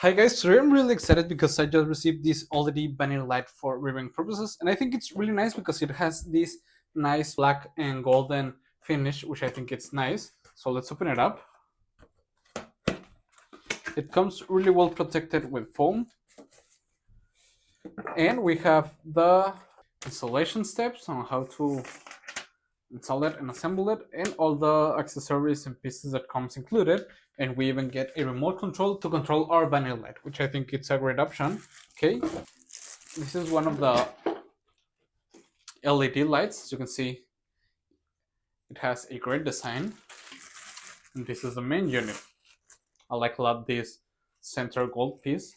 Hi guys, today I'm really excited because I just received this LED vanity light for reviewing purposes, and I think it's really nice because it has this nice black and golden finish, which I think it's nice. So let's open it up. It comes really well protected with foam, and we have the installation steps on how to install it and assemble it, and all the accessories and pieces that comes included. And we even get a remote control to control our vanity light, which I think it's a great option. Okay, this is one of the LED lights. As you can see, it has a great design, and this is the main unit. I like a lot this center gold piece.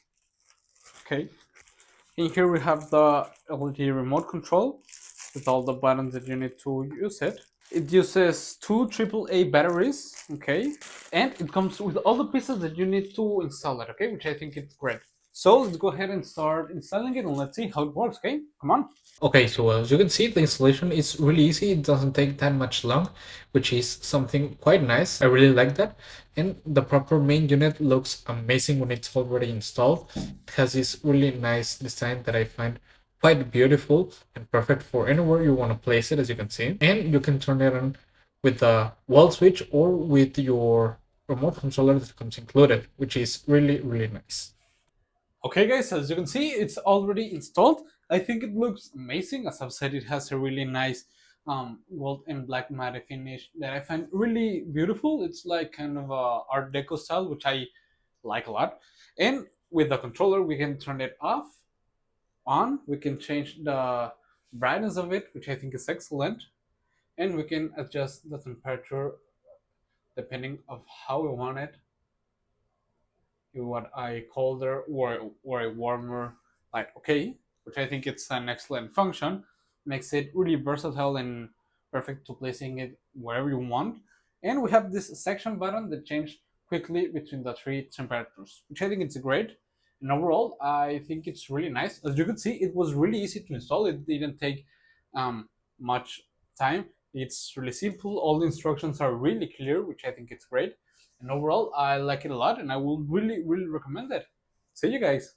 Okay, in here we have the LED remote control with all the buttons that you need to use it. It uses two AAA batteries, okay, and it comes with all the pieces that you need to install it, okay, which I think is great. So let's go ahead and start installing it, and let's see how it works. Okay, come on. Okay, so as you can see, the installation is really easy. It doesn't take that much long, which is something quite nice. I really like that. And the proper main unit looks amazing when it's already installed. It has this really nice design that I find quite beautiful and perfect for anywhere you want to place it, as you can see. And you can turn it on with the wall switch or with your remote controller that comes included, which is really, really nice. Okay guys, as you can see, it's already installed. I think it looks amazing. As I've said, it has a really nice gold and black matte finish that I find really beautiful. It's like kind of a art deco style, which I like a lot. And with the controller, we can turn it off, on. We can change the brightness of it, which I think is excellent. And we can adjust the temperature depending of how we want it. You want a colder or a warmer light, okay, which I think it's an excellent function. Makes it really versatile and perfect to placing it wherever you want. And we have this section button that changes quickly between the three temperatures, which I think it's great. And overall, I think it's really nice. As you can see, it was really easy to install. It didn't take much time. It's really simple. All the instructions are really clear, which I think it's great. And overall, I like it a lot, and I will really, really recommend it. See you guys.